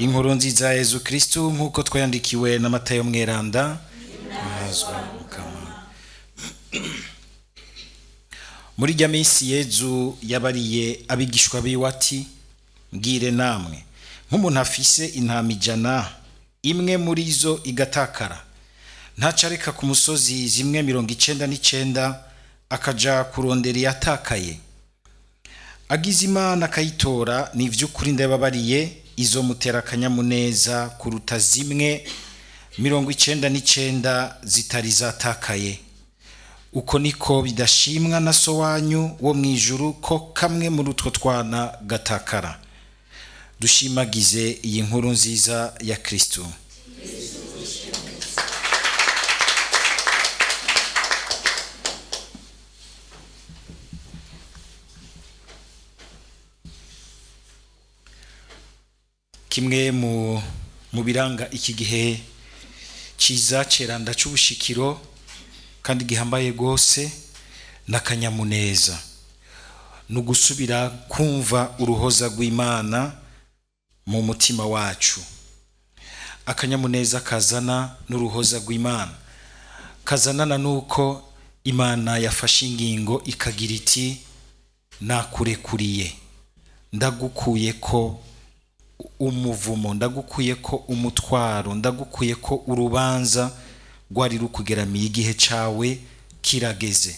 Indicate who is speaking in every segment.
Speaker 1: Inkuru nziza ya Yezu Kristu nk'uko twayandikiwe na Matayo mweranda. Muri rya minsi Yezu yabariye abigishwa biwe ati, mbwire namwe, nk'umuntu afise intama 100, imwe muri zo igatakara, ntacareka ku musozi zimwe 99 akaja kurondera iyatakaye. Agize Imana akayitora, ni ivy'ukuri ndababariye, izo mutera akanyamuneza kuruta zimwe 99 zitari zatakaye. Uko niko bidashimwa na so wanyu wo mwijuru ko kamwe muri utwo twana gatakara. Dushimagize iyi nkuru nziza ya Kristo. Kimwe mu biranga iki gihe ciza ceranda c'ubushikiro kandi gihambaye gose n'akanyamuneza, nugusubira kumva uruhoza rw'Imana mu mutima wacu. Akanyamuneza kazana n'uruhoza rw'Imana kazanana nuko Imana yafashe ingingo ikagira iti, nakurekuriye, ndagukuye ko umuvumo, ndagukuye ko umutwaro, ndagukuye ko urubanza rwari rukugeramiye. Igihe cawe kirageze,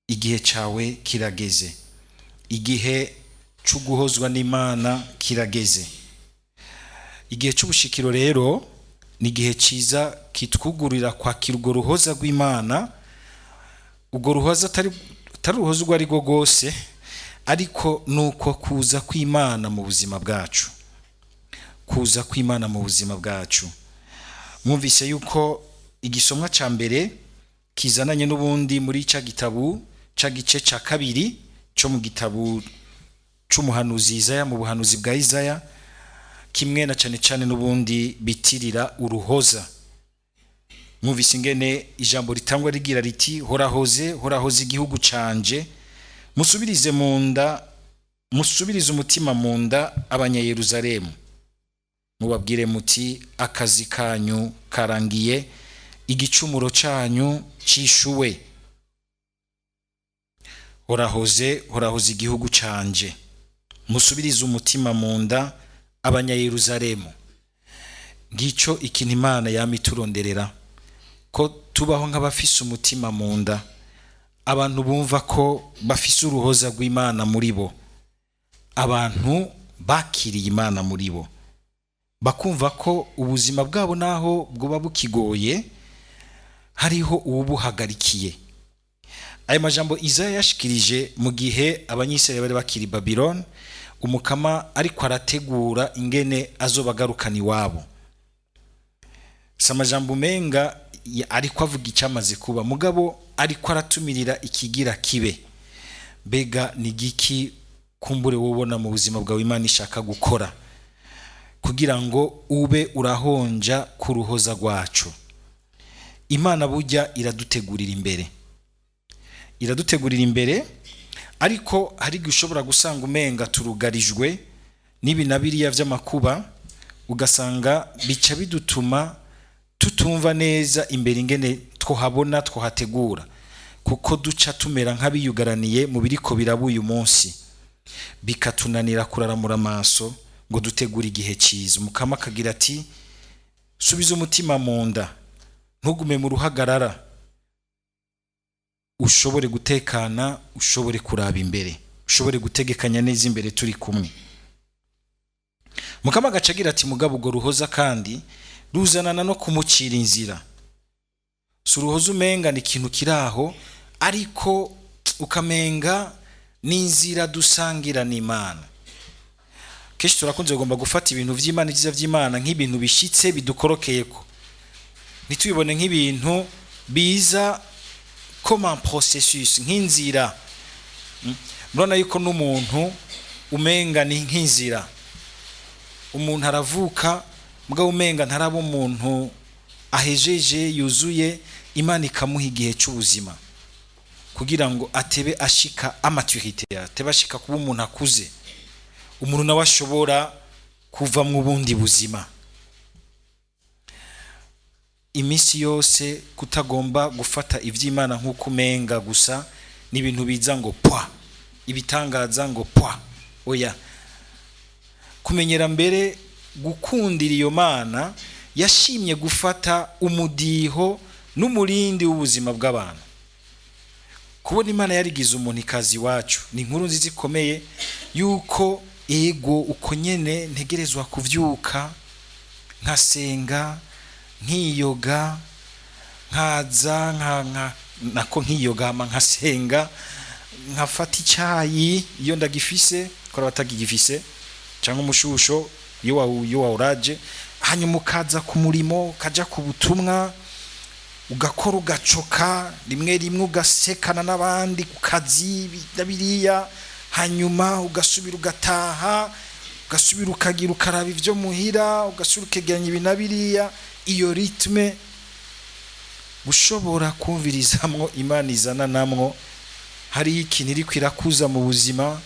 Speaker 1: igihe cawe kirageze, igihe c'uguhozwa n'Imana kirageze. Igihe c'ubushikiro rero ni igihe ciza kitwugurira kwakira urwo ruhoza rw'Imana. Urwo ruhoza atari uruhoza urwo ari rwo rwose, ariko nuko kuza kw'Imana mu buzima bwacu, kuza kw'Imana mu buzima bwacu. Mwumvise yuko igisomwa ca mbere kizananye n'ubundi muri ca gitabu ca gice ca 2 cyo mu gitabu c'umuhanuzi Isaya, mu buhanuzi bwa Isaya, kimwe na cane n'ubundi bitirira uruhoza. Mwumvise ingene ijambo ritangwa rigira riti, horahoze igihugu canje, musubirize umutima mu nda abanyayeruzalemu, mubabwire muti akazi kanyu karangiye, igicumuro canyu cishuwe. Horahoze igihugu canje, musubirize umutima mu nda abanyayeruzalemu. Ngico ikintu Imana yamituronderera, ko tubaho nk'abafise umutima mu nda, abantu bumva ko bafise uruhoza rw'Imana muri bo, abantu bakiriye Imana muri bo, bakumva ko ubuzima bwabo naho bwoba bukigoye hariho ubuhagarikiye. Ayo majambo Isaya yashikirije mu gihe abanyisirayeli bari bakiri Babylon, umukama ariko arategura ingene azobagarukana iwabo. Samajambo menga ariko avuga icamaze kuba, mugabo ariko aratumirira ikigira kibe. Bega ni giki kumbure wobona mu buzima bwawe Imana ishaka gukora kugira ngo ube urahonja ku ruhoza rwacu? Imana burya iradutegurira imbere, ariko hari gushobora gusanga umenga turugarijwe n'ibi na biriya vy'amakuba, ugasanga bica bidutuma tutumva neza imbere ingene twohabona, twohategura, kuko duca tumera nk'abiyugaraniye mu biriko birabuye umunsi, bikatunanira kuraramura amaso ngo dutegure igihe ciza. Umukama akagira ati, subiza umutima mu nda, ntugume mu ruhagarara, ushobore gutekana, ushobore kuraba imbere, ushobore gutegekanya neza imbere turi kumwe. Mukama agacagira ati, mugabo ubwo ruhoza kandi ruzanana no kumucira inzira. Si uruhoza umenga ni ikintu kiraho, ariko ukamenga n'inzira dusangira n'Imana. Kenshi turakunze kugomba gufata ibintu vy'Imana, ivyiza vy'Imana nk'ibintu bishitse bidukorokeyeko, ntitubibone nk'ibintu biza comme un processus, nk'inzira. Murabona yuko n'umuntu umenga ni nk'inzira. Umuntu aravuka, mugabo umenga ntaraba umuntu ahejeje yuzuye, Imana ikamuha igihe c'ubuzima kugira ngo atebe ashika amaturité, atebe ashika kuba umuntu akuze, umuntu nawe ashobora kuva mu bundi buzima. Iminsi yose kutagomba gufata iby'Imana nk'uko umenga gusa n'ibintu biza ngo pwa, ibitangaza ngo pwa. Oya, kumenyera mbere gukundira iyo Mana yashimye gufata umudiho n'umurindi w'ubuzima bw'abantu. Kubona Imana yarigize umuntu ikazi wacu ni inkuru nziza ikomeye yuko ego uko nyene ntegerezwa kuvyuka nkasenga nkiyoga nkaza nako nkiyoga nkasenga nkafata icyayi iyo ndagifise kora batagifise cyangwa umushusho iyo wawuraje, hanyuma ukaza ku murimo ukaja ku butumwa ugakora ugacoka rimwe rimwe ugasekana n'abandi ku kazi biriya, hanyuma ugasubira ugataha ugasubira ukagira ukaraba ibyo muhira ugasubira ukegeranya ibinabiriya. Iyo ritme gushobora kumvirizamwo Imana izana namwo hari ikintu iri kwirakuza mu buzima,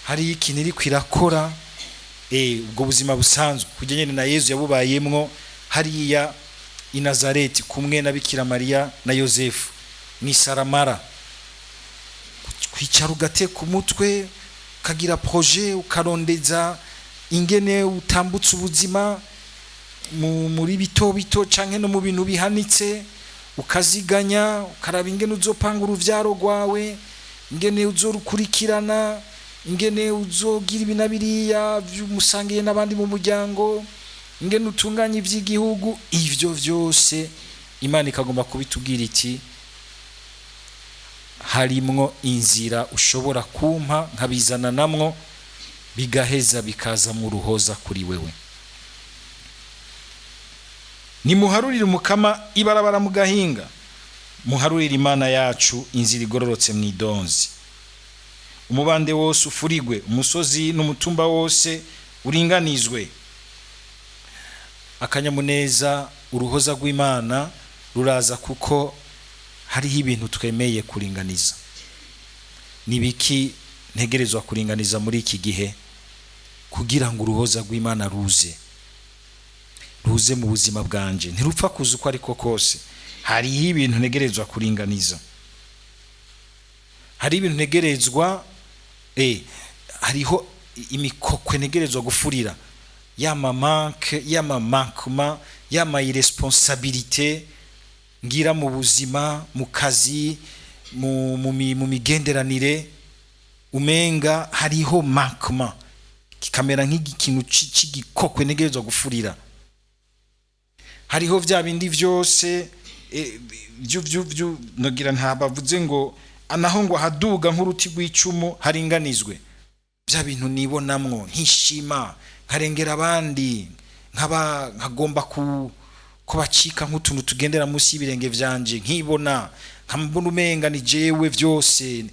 Speaker 1: hari ikintu iri kwirakora ubwo buzima busanzwe kujyanye na Yesu yabubayemwo hariya i Nazareti kumwe na Bikira Mariya na Yosefu mwisaramara, kwicara ugateka umutwe ukagira projet ukarondeza ingene utambutse ubuzima muri bito bito canke no mu bintu bihanitse, ukaziganya ukaraba ingene uzopanga uruvyaro rwawe, ingene uzorukurikirana, ingene uzogira ibinabiriya by'umusangiye n'abandi mu muryango, ingene utunganya ivy'igihugu. Ivyo vyose Imana ikagomba kubitubwira iti harimwo inzira ushobora kumpa nkabizana namwo bigaheza bikaza mu ruhoza kuri wewe. Nimuharurire Umukama ibarabara mu gahinga, muharurire Imana yacu inzira igororotse mw'idonzi. Umubande wose ufurigwe, umusozi n'umutumba wose uringanizwe. Akanyamuneza uruhoza rw'Imana ruraza kuko hariho ibintu twemeye kuringaniza. Nibiki ntegerezwa kuringaniza muri iki gihe kugira ngo uruhoza rw'Imana ruze mu buzima bwanje, ntirupfa kuza uko ariko kose. Hariho ibintu ntegerezwa kuringaniza, hari ibintu ntegerezwa hariho imikokwe ntegerezwa gufurira, yamamanke yamamankuma irresponsabilité ngira mu buzima, mu kazi, mu migenderanire, umenga hariho mankuma kikamera nk'ikintu c'igikokwe ntegerezwa gufurira. Hariho vya bindi vyose nogira ntabavuze ngo anaho ngo haduga nk'uruti rw'icumu haringanizwe. Vya bintu nibonamwo nkishima nkarengera abandi nkagomba ko bacika nk'utuntu tugendera munsi y'ibirenge vyanje, nkibona nkambona umenga ni jewe vyose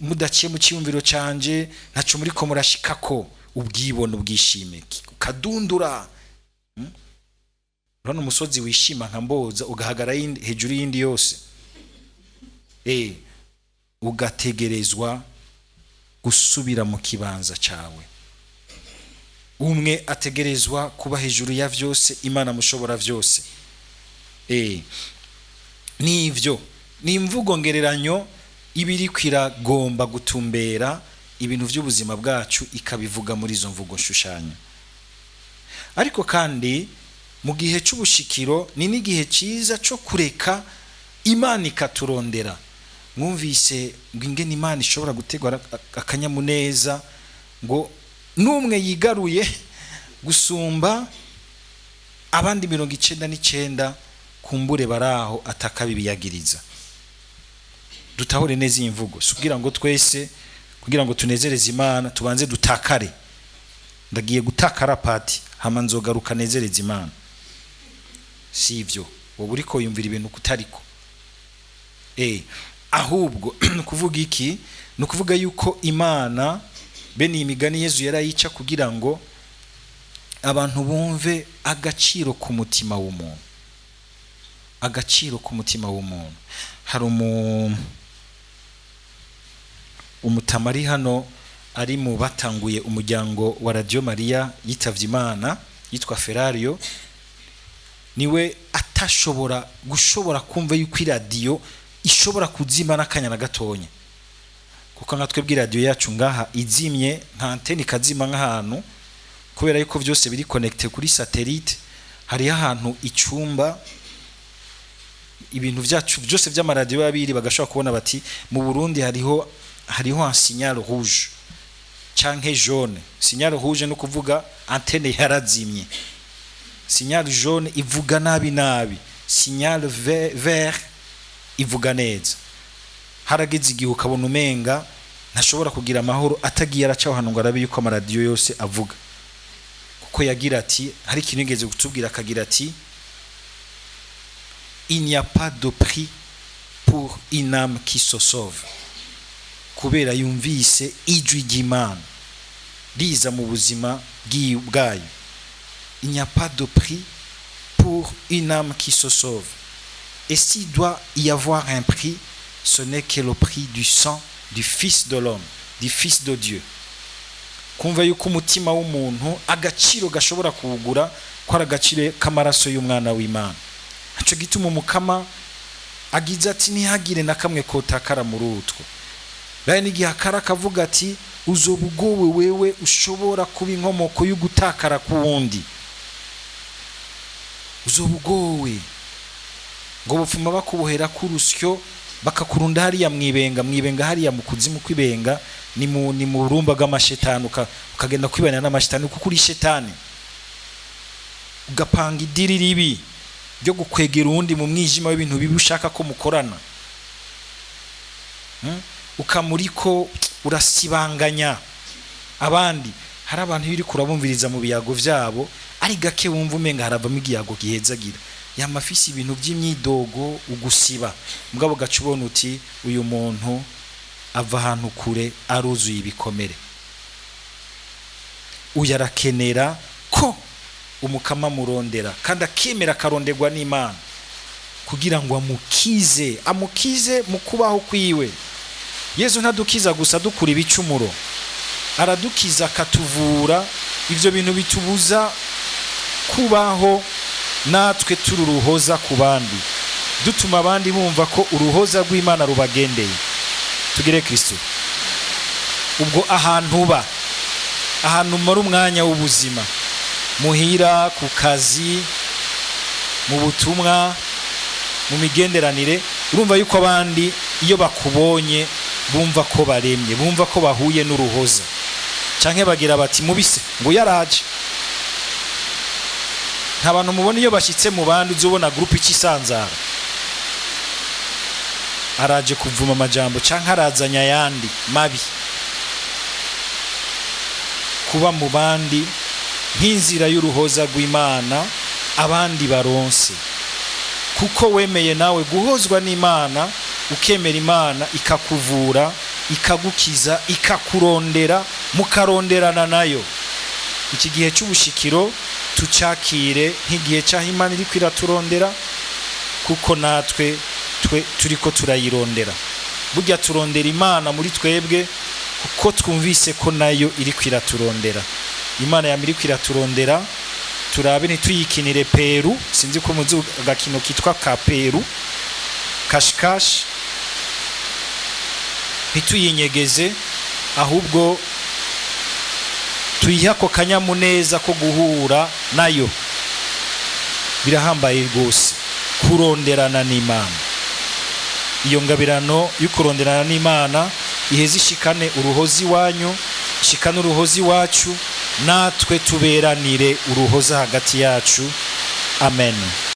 Speaker 1: mudaciye mu cyumviro canje ntaco muri ko murashikako. Ubwibone ubwishime ukadundura urano umusozi wishima nkamboza ugahagara hejuru y'indi yose. Ugategerezwa gusubira mu kibanza cawe. Umwe ategerezwa kuba hejuru ya vyose, Imana mushobora vyose. Nivyo ni imvugo ngereranyo ibiri kwiragomba gutumbera ibintu vy'ubuzima bwacu ikabivuga muri izo mvugo nshushanyo. Ariko kandi mu gihe c'ubushikiro ni n'igihe ciza co kureka Imana ikaturondera. Mwumvise ngo ingene Imana ishobora gutegura akanyamuneza ngo n'umwe yigaruye gusumba abandi 99 kumbure baraho atakabibiyagiriza. Dutahure neza iyi mvugo kugira ngo twese kugira ngo tunezereze Imana tubanze dutakare. Ndagiye gutakara pati hama nzogaruka nezereze Imana. Sivyo wowe uriko yumvira ibintu kutariko. Ahubwo kuvuga iki no kuvuga yuko Imana bene imigani Yesu yarayica kugira ngo abantu bumve agaciro ku mutima w'umuntu. Agaciro ku mutima w'umuntu. Hari umutamari hano ari mu batanguye umuryango wa Radio Maria yitavye Imana, yitwa Ferrario, niwe atashobora gushobora kumva yuko iradiyo ishobora kuzima n'akanya na gatonya, kuko nka twebwe radio yacu ngaha izimye nta antenne ikazima nk'ahantu, kubera yuko byose biri connected kuri satellite. Hari ahantu icumba ibintu byacu byose by'amaradiyo babiri bagashobora kubona bati mu Burundi hariho un signal rouge canke jaune. Signal rouge no kuvuga antenne yarazimye, signal jaune ivuga nabi, signal vert ivuga neza. Harageze igihe ukabona umenga ntashobora kugira amahoro atagiye aracaho hano ngo arabe yuko amaradiyo yose avuga, kuko yagira ati, hari ikintu yigeze gutubwira akagira ati, il n'y a pas de prix pour une âme qui se sauve, kubera yumvise ijwi ry'Imana riza mu buzima bwayo. Il n'y a pas de prix pour une âme qui se sauve, et s'il doit y avoir un prix, ce n'est que le prix du sang du Fils de l'homme, du Fils de Dieu. Kumva yuko umutima w'umuntu agaciro gashobora kuwugura ko ari agaciro k'amaraso y'umwana w'Imana. Aco gituma umukama agize ati ntihagire na kamwe kotakara muri utwo. Baye n'igihe akara akavuga ati uzobugowe wewe ushobora kuba inkomoko y'ugutakara kuwundi, uzobugowe ngo bupfuma bakubohera kurusyo bakakurunda hariya mwibenga hariya mu kuzimu kwibenga, ni mu rumba bw'amashetani, ukagenda kwibana n'amashetani kuko uri shetani, ugapanga idiri ribi ryo gukwegera uwundi mu mwijima w'ibintu bibi ushaka ko mukorana, ukamuriko urasibanganya abandi. Hari abantu biri kurabumviriza mu biyago vyabo ari gake wumva umenga haravamo igiyago gihezagira, yamafisi ibintu by'imyidogo ugusiba, mugabo gacubona uti uyu muntu ava ahantu kure aruzuye ibikomere. Uyarakenera ko umukama murondera kandi akemera akaronderwa n'Imana kugira ngo amukize mu kubaho kwiwe. Yesu ntadukiza gusa dukura ibicumuro, aradukiza akatuvura ivyo bintu bitubuza kubaho natwe turi uruhoza ku bandi, dutuma abandi bumva ko uruhoza rw'Imana rubagendeye. Tugire Kristo. Ubwo ahantu muri umwanya w'ubuzima, muhira, ku kazi, mu butumwa, mu migenderanire, urumva yuko abandi iyo bakubonye bumva ko baremye, bumva ko bahuye n'uruhoza, canke bagira bati mubise ngo yaraje. Nta bantu mubona iyo bashitse mu bandi uzobona groupe ikisanzara, araje kuvuma amajambo canke arazanya yandi mabi. Kuba mu bandi nk'inzira y'uruhoza rw'Imana abandi baronse, kuko wemeye nawe guhozwa n'Imana, ukemera Imana ikakuvura, ikagukiza, ikakurondera, mukaronderana nayo. Iki gihe cy'ubushikiro tucakire nk'igihe cyaho Imana iri kwiraturondera, kuko natwe turiko turayirondera. Burya turondera Imana muri twebwe kuko twumvise ko nayo iri kwiraturondera. Imana yamiri kwiraturondera, turabe ntituyikinire Peru, sinzi ko muzi agakino kitwa ka Peru, kashikash, ntituyinyegeze, ahubwo tuyihako kanyamuneza ko guhura nayo. Birahambaye rwose kuronderana n'Imana. Iyo ngabirano y'ukuronderana n'Imana iheze ishikane uruhozi wanyu, ishikane uruhozi wacu, natwe tuberanire uruhoza hagati yacu. Amen.